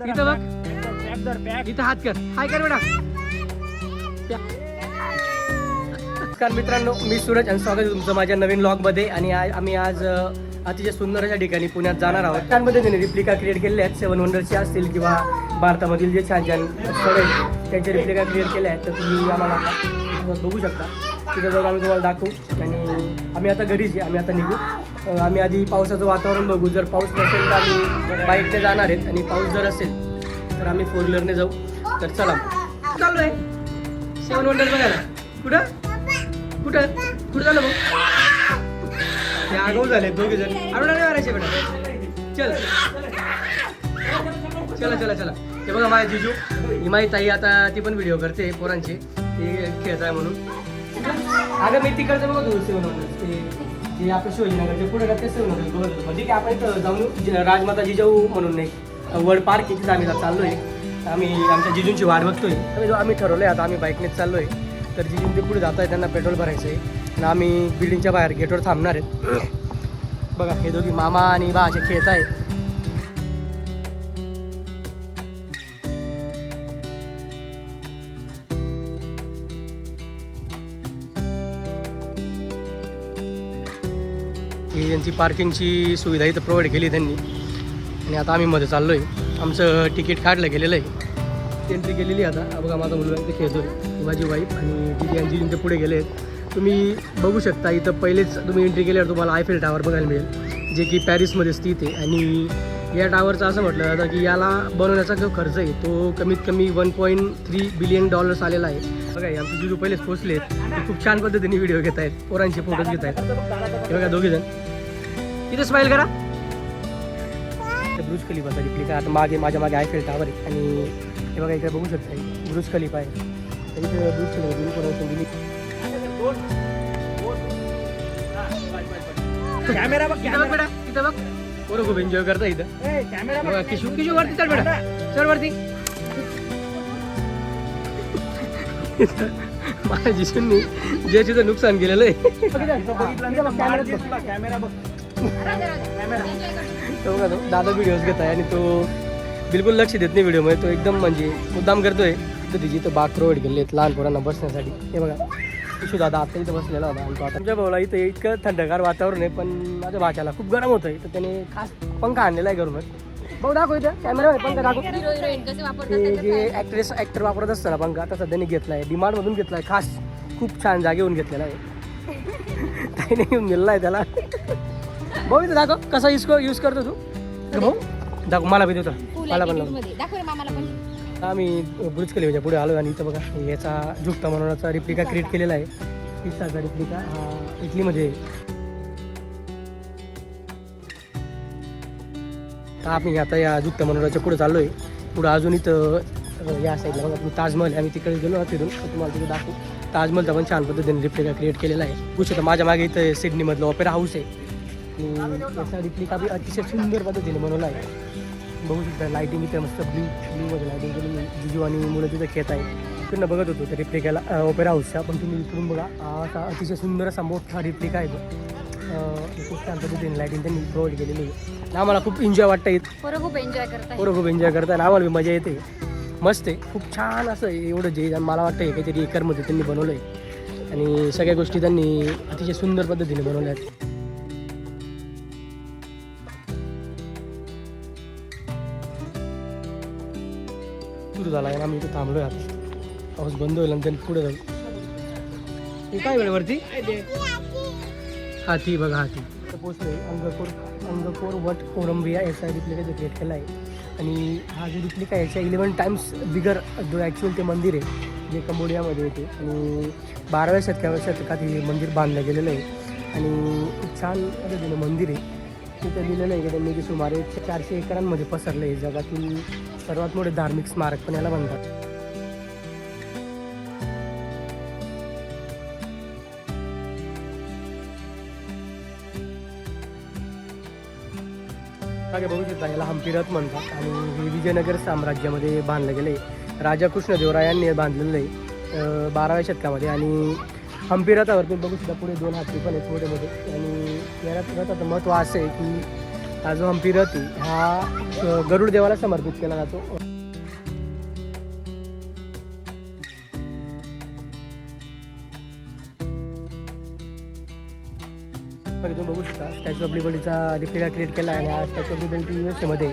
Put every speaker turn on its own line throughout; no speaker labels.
इथं बघ, इथं हात कर, हाय कर बेटा. नमस्कार मित्रांनो, मी सूरज आणि स्वागत आहे तुमचं माझ्या नवीन व्लॉगमध्ये. आणि आम्ही आज अतिशय सुंदर अशा ठिकाणी पुण्यात जाणार आहोत. त्यामध्ये त्यांनी रिप्लिका क्रिएट केलेल्या आहेत. 7 वंडरचे असतील किंवा भारतामधील जे छान छान स्थळ आहेत त्यांचे रिप्लिका क्रिएट केल्या आहेत. तर तुम्ही आम्हाला बघू शकता. तिथं जाऊन आम्ही तुम्हाला दाखवू. आणि आम्ही आता घरीच आहे, आम्ही आता निघू. आम्ही आधी पावसाचं वातावरण बघू. जर पाऊस नसेल तर आम्ही बाईकने जाणार आहेत, आणि पाऊस जर असेल तर आम्ही 4 व्हीलरने जाऊ. तर चला, चालू आहे 7 वंडर बघायला. कुठं कुठं कुठं झालं मग? ते आगाऊ झाले दोघे जण. आरोडाने मारायचे बेटा. चल चला चला चला. ते बघा माझ्या जिजू, ही माझी ताई आता ती पण व्हिडिओ करते पोरांचे, ते खेळत आहे म्हणून. अगं मी तिकडचं बघतो 7 वंडर, ते आपल्या शिवाजीनगरचे पुढे का ते 7 वंडर बघतो. म्हणजे की आपण इथं जाऊन राजमाता जिजाऊ म्हणून नाही वर्ल्ड पार्क इथेच आम्ही चाललो आहे. आम्ही आमच्या जिजूंची वाट बघतोय. आम्ही ठरवलं आहे आता आम्ही बाईकनेच चाललो आहे. तर जिजून ते पुढे जात आहे, त्यांना पेट्रोल भरायचं आहे. आणि आम्ही बिल्डिंगच्या बाहेर गेटवर थांबणार आहेत. बघा हे दोघी मामा आणि बा असे खेळत आहे. ही यांची पार्किंगची सुविधा इथं प्रोव्हाइड केली त्यांनी. आणि आता आम्ही मध्ये चाललो आहे. आमचं तिकीट काढलं गेलेलं आहे, एंट्री केलेली आहे. आता बघा माझा मुलगा ते खेळतो आहे, माझी वाईफ आणि दिदी आणि जिजून ते पुढे गेले आहेत. तुम्ही बघू शकता इथं पहिलेच तुम्ही एंट्री केल्यावर तुम्हाला आयफेल टावर बघायला मिळेल, जे की पॅरिसमध्ये स्थित आहे. आणि या टावरचं असं म्हटलं जातं की याला बनवण्याचा जो खर्च आहे तो कमीत कमी $1.3 बिलियन आलेला आहे. बघा आमचे जिजू पहिलेच पोहोचले आहेत. ते खूप छान पद्धतीने व्हिडिओ घेत आहेत, पोरांचे फोटोज घेत आहेत. हे बघा दोघे जण इथं स्माईल करा. ब्रुज खलिफाचा रिप्लिका आता मागे माझ्या मागे आयफेल टावर आहे. आणि हे बघा इकडे बघू शकता ब्रुज खलिफा आहे. इथे ब्रुज खलिफा दिली. कॅमेरा बघ, इथं बेटा, इथं बघ. पोरं खूप एन्जॉय करता इथं. कॅमेरा किशू किशू वरती चल बेटा, चल वरती. माझ्या जिशूंनी जे तिथं नुकसान केलेलं आहे. कॅमेरा बघ, तो बघा तो दादा व्हिडिओज घेत आहे आणि तो बिलकुल लक्ष देत नाही व्हिडिओमध्ये. तो एकदम म्हणजे मुद्दाम करतोय. तर तिची इथं बाग प्रोव्हाइड केली आहेत लहान पोरांना बसण्यासाठी. हे बघा किशू दादा आता इथं बसलेला होता. आणि तो आता तुमच्या भाऊला इथं इतकं थंडगार वातावरण आहे, पण माझ्या भाच्याला खूप गरम होतं आहे. तर त्याने खास पंखा आणलेला आहे घरूनच. भाऊ दाखव इथं कॅमेरा पंखा दाखव. ते जे ॲक्टर वापरत असतं ना पंखा, तसा त्यांनी घेतला आहे, डिमांडमधून घेतला आहे. खास खूप छान जागेहून घेतलेला आहे. काही नाही येऊन दिलेला आहे त्याला. भाऊ इथं दाखव कसा यूज करतो तू. भाऊ दाखव, मला बी देतो, मला पण. आम्ही बुर्ज खलिफाच्या पुढे आलो. आणि इथं बघा याचा झुकता मनोराचा रिप्लिका क्रिएट केलेला आहे. पिझ्झाचा रिप्लिका हा इटलीमध्ये. तर आम्ही आता या झुकता मनोराच्या पुढे चाललो आहे. पुढं अजून इथं या साईडला बघा तुम्ही ताजमहल. आम्ही तिकडे गेलो ना फिरून, तर तुम्हाला तिथे दाखवू. ताजमहलचा पण छान पद्धतीने रिप्लिका क्रिएट केलेला आहे. कुछ तर माझ्या मागे इथं सिडनीमधलं ऑपेरा हाऊस आहे. आणि त्याचा रिप्लिका बी अतिशय सुंदर पद्धतीने बनवला आहे. बघू शकता लाईटिंग इथे मस्त ब्ल्यूमध्ये लाईटिंग केली. जिजू आणि मुलं तिथं खेळत आहे. इकडनं बघत होतो त्या रिप्लिकाला ऑपेरा हाऊसच्या. पण तुम्ही इकडून बघा असा अतिशय सुंदर असा मोठा रिप्लिका आहे तो. खूप छान पद्धतीने लाईटिंग त्यांनी प्रोव्हाइड केलेली आहे. आम्हाला खूप एन्जॉय वाटतं इथं. पोरं खूप एन्जॉय करतात आणि आम्हाला मजा येते. मस्त आहे, खूप छान असं एवढं जे मला वाटतं आहे काहीतरी एकरमध्ये त्यांनी बनवलं आहे. आणि सगळ्या गोष्टी त्यांनी अतिशय सुंदर पद्धतीने बनवल्या आहेत. सुरू झाला आहे, आम्ही इथं थांबलोय. आता पाऊस बंद होईल आणि त्यांनी पुढे जाऊ. हे काय वेळेवरती हाती बघा, हाती पोचलोय. अंगकोर वट कोलंबिया याचा रिप्लिका क्रिएट केला आहे. आणि हा जो रिप्लिका याच्या 11 टाइम्स बिगर जो ॲक्च्युअल ते मंदिर आहे जे कंबोडियामध्ये येते. आणि 12व्या शतकात हे मंदिर बांधलं गेलेलं आहे. आणि खूप छान पद्धतीने मंदिर आहे. तिथं लिहिलेलं आहे की त्यांनी की सुमारे 400 एकरांमध्ये पसरलं आहे. जगातील सर्वात मोठे धार्मिक स्मारक पण याला म्हणतात. मागे बघू शकता याला हम्पी रथ म्हणतात. आणि हे विजयनगर साम्राज्यामध्ये बांधलं गेलं आहे. राजा कृष्णदेवरायांनी बांधलेलं आहे 12व्या शतकामध्ये. आणि हम्पी रथावर तुम्ही बघू शकता पुढे 2 हाती पण आहेत मोठे मोठे. आणि या रथाचं महत्त्व असं आहे की हा जो हम्पी रथ आहे हा गरुड देवाला समर्पित केला जातो. तुम्ही बघू शकता स्टॅच्यू ऑफ लिबर्टीचा रिप्लिका क्रिएट केला आहे आणि हा स्टॅच्यू ऑफ लिबर्टी USA मध्ये.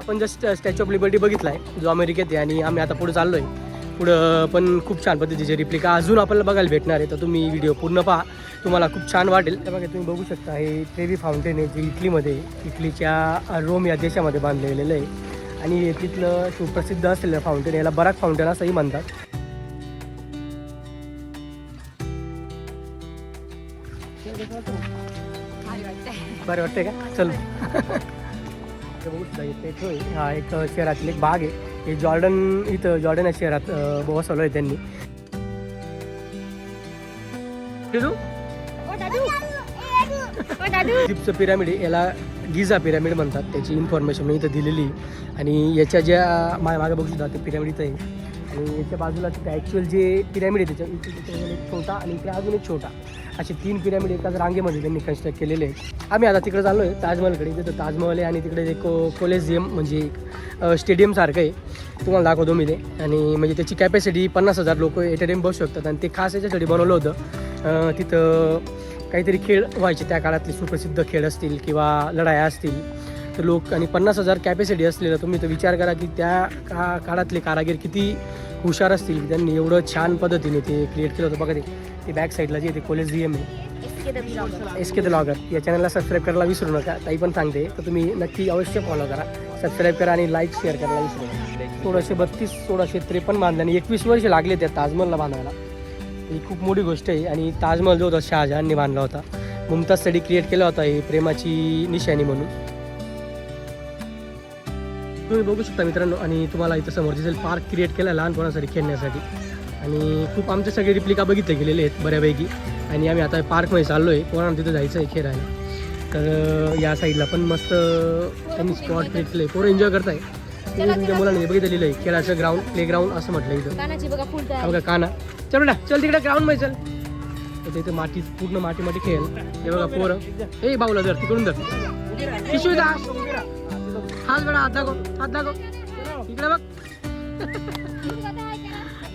आपण जस्ट स्टॅच्यू ऑफ लिबर्टी बघितला आहे जो अमेरिकेत आहे आणि आम्ही आता पुढे चाललो आहे. पुढं पण खूप छान पद्धतीचे रिप्लिका अजून आपल्याला बघायला भेटणार आहे. तर तुम्ही व्हिडिओ पूर्ण पहा, तुम्हाला खूप छान वाटेल. तर बघा तुम्ही बघू शकता हे ट्रेवी फाउंटेन आहे जे इटलीमध्ये इटलीच्या रोम या देशामध्ये बांधलेलं आहे आणि तिथलं सुप्रसिद्ध असलेलं फाउंटेन याला बराक फाउंटेन असंही म्हणतात. बरं वाटतंय का? चल बघू शकता इथे हा एक शहरातील एक भाग आहे. हे जॉर्डन इथं जॉर्डन या शहरात बसवलं आहे त्यांनी. इजिप्तचं पिरामिड याला गिझा पिरामिड म्हणतात. त्याची इन्फॉर्मेशन मी इथं दिलेली आणि याच्या ज्या मागे बघू शकता ते पिरामिड इथं आहे आणि याच्या बाजूला तिथं ॲक्च्युअल जे पिरामिड आहे त्याच्या एक छोटा आणि इकडे अजून एक छोटा असे 3 पिरामिड एकाच रांगेमध्ये त्यांनी कन्स्ट्रक्ट केलेले आहेत. आम्ही आता तिकडे चाललो आहे ताजमहलकडे. तिथं ताजमहल आहे आणि तिकडे एक कोलेजियम म्हणजे एक स्टेडियमसारखं आहे. तुम्हाला दाखवतो मी ते. आणि म्हणजे त्याची कॅपॅसिटी 50,000 लोक एट अ टाइम बसू शकतात आणि ते खास याच्यासाठी बनवलं होतं. तिथं काहीतरी खेळ व्हायचे त्या काळातले सुप्रसिद्ध खेळ असतील किंवा लढाया असतील तर लोक आणि 50,000 कॅपॅसिटी असलेलं तुम्ही तर विचार करा की त्या काळातले कारागीर किती हुशार असतील. त्यांनी एवढं छान पद्धतीने ते क्रिएट केलं होतं. बघा ते बॅक साईडला जे ते कोलेजियम आहे SK द ब्लॉगर या चॅनलला सबस्क्राईब करायला विसरू नका. ताई पण सांगते तर तुम्ही नक्की अवश्य फॉलो करा, सबस्क्राईब करा आणि लाईक शेअर करायला विसरू नका. 1632-1653 बांधलं आणि 21 वर्ष लागले त्या ताजमहलला बांधायला. ही खूप मोठी गोष्ट आहे. आणि ताजमहल जो होता शहाजहानने बांधला होता. मुमताजसाठी क्रिएट केला होता ही प्रेमाची निशाणी म्हणून. तुम्ही बघू शकता मित्रांनो. आणि तुम्हाला इथं समोर दिसेल पार्क क्रिएट केला लहानपणासाठी खेळण्यासाठी आणि खूप आमचे सगळे रिप्लिका बघितले गेलेले आहेत बऱ्यापैकी. आणि आम्ही आता पार्कमध्ये चाललो आहे, पोरांना तिथं जायचं आहे खेळायला. तर या साईडला पण मस्त त्यांनी स्पॉट क्रिएट केलं आहे, पोरं एन्जॉय करत आहे. तुमच्या मुलांनी बघितलेलं आहे खेळाचं ग्राउंड प्लेग्राऊंड असं म्हटलं इथं. बघा काना चल बेटा चल तिकडे ग्राउंडमध्ये चल. तर तिथे माती पूर्ण माती खेळ. हे बघा पोरं ए बाऊला धर तिकडून धर पिशवी दा हात बेटा हात दाखव इकडे बघ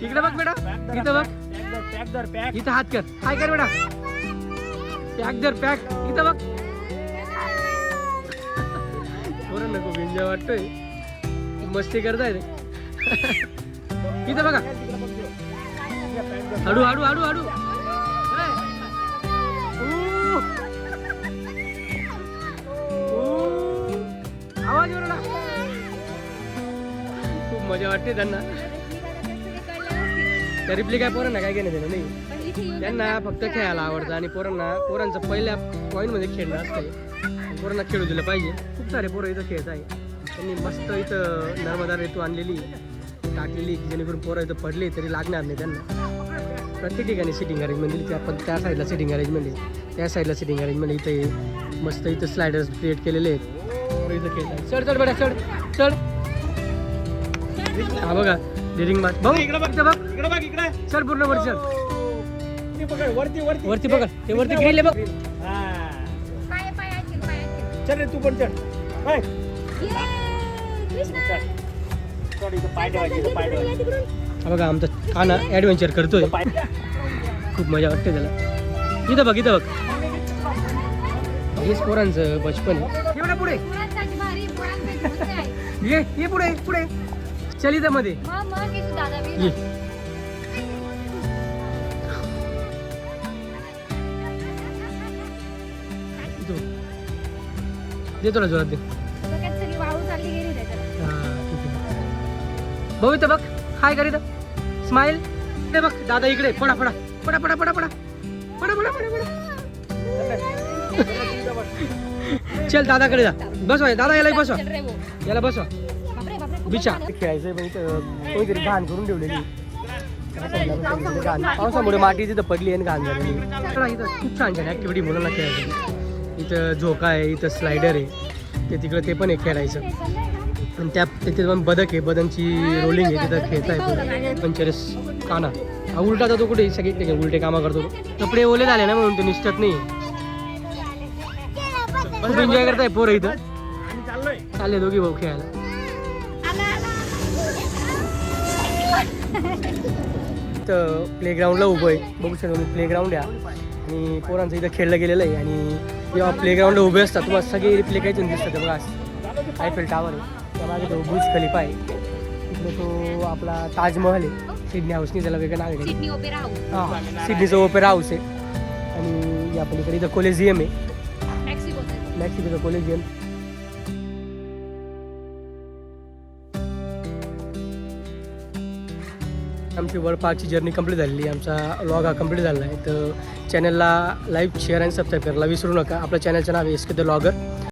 इकडे बघ बेटा इथं बघ इथं हात कर काय कर बेटा पॅक धर पॅक इथं बघ. पोरं नको एन्जॉय वाटतोय मस्ती करताय इथं बघा हळू हळू हळू हळू आवाज येऊ ना. खूप मजा वाटते त्यांना. त्या रिप्लिका पोरांना काय घेणं देणं नाही, त्यांना फक्त खेळायला आवडतं आणि पोरांचं पहिल्या पॉईंटमध्ये खेळणं असतं. पोरांना खेळू दिलं पाहिजे. खूप सारे पोरं इथं खेळत आहे. त्यांनी मस्त इथं नर्मदा ऋतू आणलेली टाकलेली जेणेकरून पोरं इथं पडले तरी लागणार नाही त्यांना. प्रत्येक ठिकाणी सिटिंग अरेंजमेंट दिली. आपण त्या साईडला सिटिंग अरेंजमेंट आहे, त्या साईडला सिटिंग अरेंजमेंट इथे मस्त इथं स्लायडर्स क्रिएट केलेले आहेत. इथं खेळतात. चढ चढ बेटा चढ चढ. हा बघा डेरिंग मार्च भाऊ इकडे बघ इकडे बघ इकडे चढ पूर्ण वर चढ वरती पकड ते वरती गेले बघ. चल रे तू पण चढ. बघा आमचा काना ॲडव्हेंचर करतोय. खूप मजा वाटते त्याला. इथं बघ इथं बघ हेच पोरांचं बचपन. एवढं पुढे ये पुढे पुढे चल इथं मध्ये ये. देतो ना जोरात दे. भाऊ इथं बघ हाय कर इथं स्माइल. ते बघ दादा इकडे पडा पडा पडा पडा पडा पडा पडा पडा पडा पडा. चल दादाकडे जा बसवा दादा याला बसवा याला बसवा बिछा. खेळायचं पण इथं कोणीतरी घाण करून ठेवलेली. पावसामुळे माती तिथं पडली आणि घाण झालेली. इथं खूप छान छान ॲक्टिव्हिटी मुलांना खेळायचं. इथं झोका आहे, इथं स्लायडर आहे, ते तिकडं ते पण आहे खेळायचं. आणि त्या तिथे पण बदक आहे, बदकची रोलिंग आहे तिथं खेळता येतो. पंचरस काना हा उलटा जातो कुठे सगळीकडे उलटे कामं करतो. कपडे ओले झाले ना म्हणून ते निसटत नाही. खूप एन्जॉय करताय पोरं इथं. चालले दोघी भाऊ खेळायला. तर प्लेग्राऊंडला उभं आहे, बघू शकतो तुम्ही प्लेग्राऊंड आहे आणि पोरांचं इथं खेळलं गेलेलं आहे. आणि जेव्हा प्लेग्राऊंडला उभे असतात तुम्हाला सगळे रिप्ले काहीच दिसतात. बघा आयफेल टावर आहे, त्यामागे तो बुर्ज खलिफा आहे, तिकडे तो आपला ताजमहल आहे. सिडनी हाऊसनी त्याला वेगळं नाव आहे. हां, सिडनीचं ओपेरा हाऊस आहे. आणि या पलीकडे इथं कोलेजियम आहे, मॅक्सिकोचं कोलेजियम. आमची वर्ल्ड पार्कची जर्नी कंप्लीट झालेली आहे. आमचा व्लॉग हा कंप्लीट झाला आहे. तर चॅनलला लाईक शेअर आणि सबस्क्राईब करायला विसरू नका. आपल्या चॅनलचं नाव आहे SK द व्लॉगर.